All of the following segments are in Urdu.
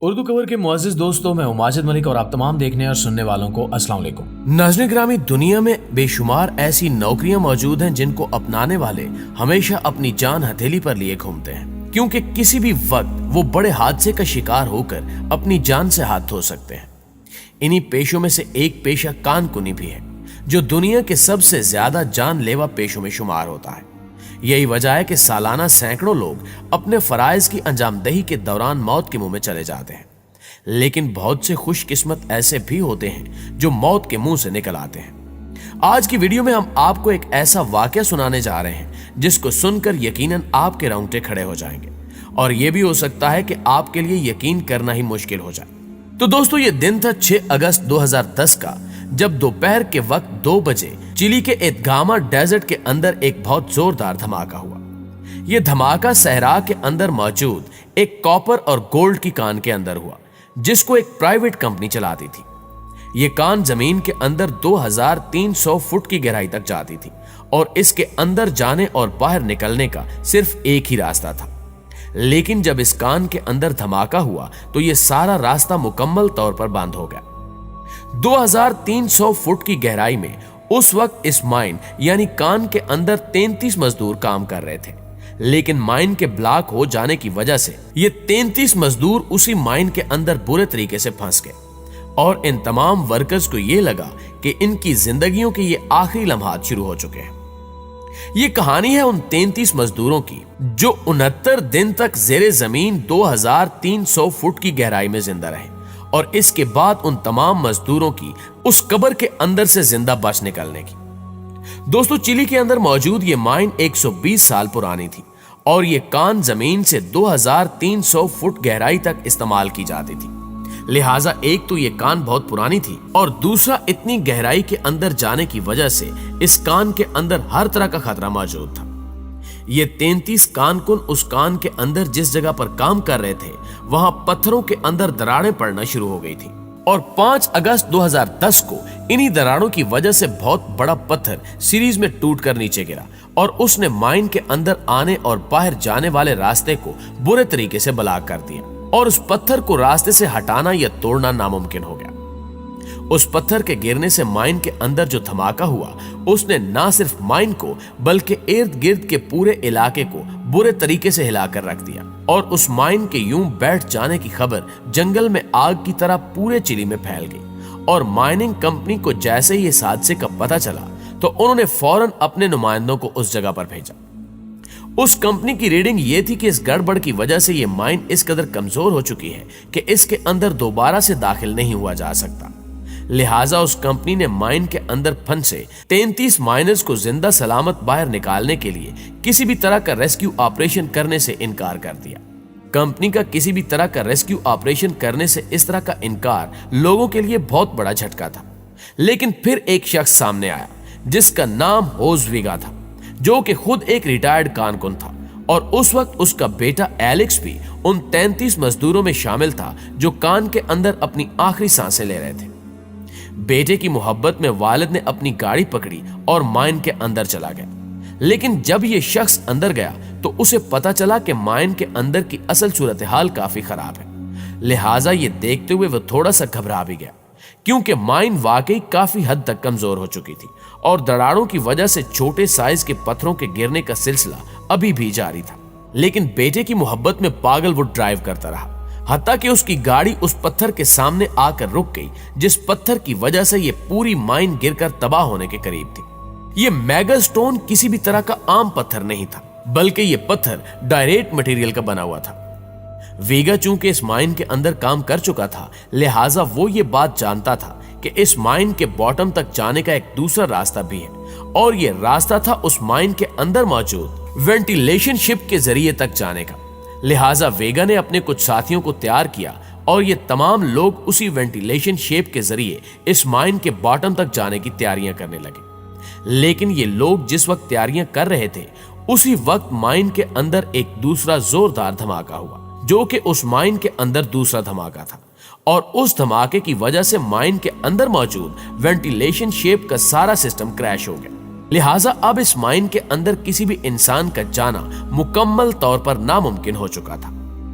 اردو کور کے معزز دوستوں، میں ماجد ملک اور آپ تمام دیکھنے اور سننے والوں کو السلام علیکم۔ ناظرین گرامی، دنیا میں بے شمار ایسی نوکریاں موجود ہیں جن کو اپنانے والے ہمیشہ اپنی جان ہتھیلی پر لیے گھومتے ہیں، کیونکہ کسی بھی وقت وہ بڑے حادثے کا شکار ہو کر اپنی جان سے ہاتھ دھو سکتے ہیں۔ انہی پیشوں میں سے ایک پیشہ کان کنی بھی ہے، جو دنیا کے سب سے زیادہ جان لیوا پیشوں میں شمار ہوتا ہے۔ یہی وجہ ہے کہ سالانہ سینکڑوں لوگ اپنے فرائض کی انجام دہی کے دوران موت کے منہ میں چلے جاتے ہیں، لیکن بہت سے خوش قسمت ایسے بھی ہوتے ہیں جو موت کے منہ سے نکل آتے ہیں۔ آج کی ویڈیو میں ہم آپ کو ایک ایسا واقعہ سنانے جا رہے ہیں جس کو سن کر یقیناً آپ کے رونگٹے کھڑے ہو جائیں گے، اور یہ بھی ہو سکتا ہے کہ آپ کے لیے یقین کرنا ہی مشکل ہو جائے۔ تو دوستو، یہ دن تھا 6 اگست 2010 کا، جب دوپہر کے وقت 2 بجے چلی کے اتگاما ڈیزرٹ کے اندر ایک بہت زوردار دھماکہ ہوا۔ یہ دھماکہ صحرا کے اندر موجود ایک کاپر اور گولڈ کی کان کے اندر ہوا، جس کو ایک پرائیویٹ کمپنی چلاتی تھی۔ یہ کان زمین کے اندر 2300 فٹ کی گہرائی تک جاتی تھی، اور اس کے اندر جانے اور باہر نکلنے کا صرف ایک ہی راستہ تھا۔ لیکن جب اس کان کے اندر دھماکہ ہوا تو یہ سارا راستہ مکمل طور پر بند ہو گیا۔ 2300 فٹ کی گہرائی میں اس وقت اس مائن یعنی کان کے اندر 33 مزدور کام کر رہے تھے، لیکن مائن کے بلاک ہو جانے کی وجہ سے یہ 33 مزدور اسی مائن کے اندر برے طریقے سے پھنس گئے، اور ان تمام ورکرز کو یہ لگا کہ ان کی زندگیوں کے یہ آخری لمحات شروع ہو چکے ہیں۔ یہ کہانی ہے ان 33 مزدوروں کی جو 69 دن تک زیر زمین 2300 فٹ کی گہرائی میں زندہ رہے، اور اس کے بعد ان تمام مزدوروں کی اس قبر کے اندر سے زندہ بچ نکلنے کی۔ دوستو، چلی کے اندر موجود یہ مائن 120 سال پرانی تھی، اور یہ کان زمین سے 2300 فٹ گہرائی تک استعمال کی جاتی تھی۔ لہٰذا ایک تو یہ کان بہت پرانی تھی، اور دوسرا اتنی گہرائی کے اندر جانے کی وجہ سے اس کان کے اندر ہر طرح کا خطرہ موجود تھا۔ یہ 33 کان کن اس کان کے اندر جس جگہ پر کام کر رہے تھے، وہاں پتھروں کے اندر دراڑیں پڑنا شروع ہو گئی تھی، اور 5 اگست 2010 کو انہی دراڑوں کی وجہ سے بہت بڑا پتھر سیریز میں ٹوٹ کر نیچے گرا، اور اس نے مائن کے اندر آنے اور باہر جانے والے راستے کو برے طریقے سے بلاک کر دیا، اور اس پتھر کو راستے سے ہٹانا یا توڑنا ناممکن ہو گیا۔ اس پتھر کے گرنے سے مائن کے اندر جو دھماکہ ہوا، اس نے نہ صرف مائن کو بلکہ ارد گرد کے پورے علاقے کو برے طریقے سے ہلا کر رکھ دیا، اور اس مائن کے یوں بیٹھ جانے کی خبر جنگل میں آگ کی طرح پورے چلی میں پھیل گئی، اور مائننگ کمپنی کو جیسے ہی اس حادثے کا پتہ چلا تو انہوں نے فوراً اپنے نمائندوں کو اس جگہ پر بھیجا۔ اس کمپنی کی ریڈنگ یہ تھی کہ اس گڑبڑ کی وجہ سے یہ مائن اس قدر کمزور ہو چکی ہے کہ اس کے اندر دوبارہ سے داخل نہیں ہوا جا سکتا۔ لہٰذا اس کمپنی نے مائن کے اندر پھنسے 33 مائنرز کو زندہ سلامت باہر نکالنے کے لیے کسی بھی طرح کا ریسکیو آپریشن کرنے سے انکار کر دیا۔ کمپنی کا کسی بھی طرح کا ریسکیو آپریشن کرنے سے اس طرح کا انکار لوگوں کے لیے بہت بڑا جھٹکا تھا۔ لیکن پھر ایک شخص سامنے آیا جس کا نام ہوز ویگا تھا، جو کہ خود ایک ریٹائرڈ کارکن تھا، اور اس وقت اس کا بیٹا ایلکس بھی ان 33 مزدوروں میں شامل تھا جو کان کے اندر اپنی آخری سانسیں لے رہے تھے۔ بیٹے کی محبت میں والد نے اپنی گاڑی پکڑی اور مائن کے اندر چلا گیا، لیکن جب یہ شخص اندر گیا تو اسے پتا چلا کہ مائن کے اندر کی اصل صورتحال کافی خراب ہے۔ لہٰذا یہ دیکھتے ہوئے وہ تھوڑا سا گھبرا بھی گیا، کیونکہ مائن واقعی کافی حد تک کمزور ہو چکی تھی، اور دراڑوں کی وجہ سے چھوٹے سائز کے پتھروں کے گرنے کا سلسلہ ابھی بھی جاری تھا۔ لیکن بیٹے کی محبت میں پاگل وہ ڈرائیو کرتا رہا، حتیٰ کہ اس کی گاڑی اس پتھر کے سامنے آ کر رک گئی جس پتھر کی وجہ سے یہ پوری مائن گر کر تباہ ہونے کے قریب تھی۔ یہ میگا سٹون کسی بھی طرح کا عام پتھر نہیں تھا، بلکہ یہ پتھر ڈائریکٹ مٹیریل کا بنا ہوا تھا۔ ویگا چونکہ اس مائن کے اندر کام کر چکا تھا، لہٰذا وہ یہ بات جانتا تھا کہ اس مائن کے باٹم تک جانے کا ایک دوسرا راستہ بھی ہے، اور یہ راستہ تھا اس مائن کے اندر موجود وینٹیلیشن شپ کے ذریعے تک جانے کا۔ لہٰذا ویگا نے اپنے کچھ ساتھیوں کو تیار کیا، اور یہ تمام لوگ اسی وینٹیلیشن شیپ کے ذریعے اس مائن کے باٹم تک جانے کی تیاریاں کرنے لگے۔ لیکن یہ لوگ جس وقت تیاریاں کر رہے تھے، اسی وقت مائن کے اندر ایک دوسرا زوردار دھماکہ ہوا، جو کہ اس مائن کے اندر دوسرا دھماکہ تھا، اور اس دھماکے کی وجہ سے مائن کے اندر موجود وینٹیلیشن شیپ کا سارا سسٹم کریش ہو گیا۔ لہٰذا اب اس مائن کے اندر کسی بھی انسان کا جانا مکمل طور پر ناممکن ہو چکا تھا۔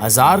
1000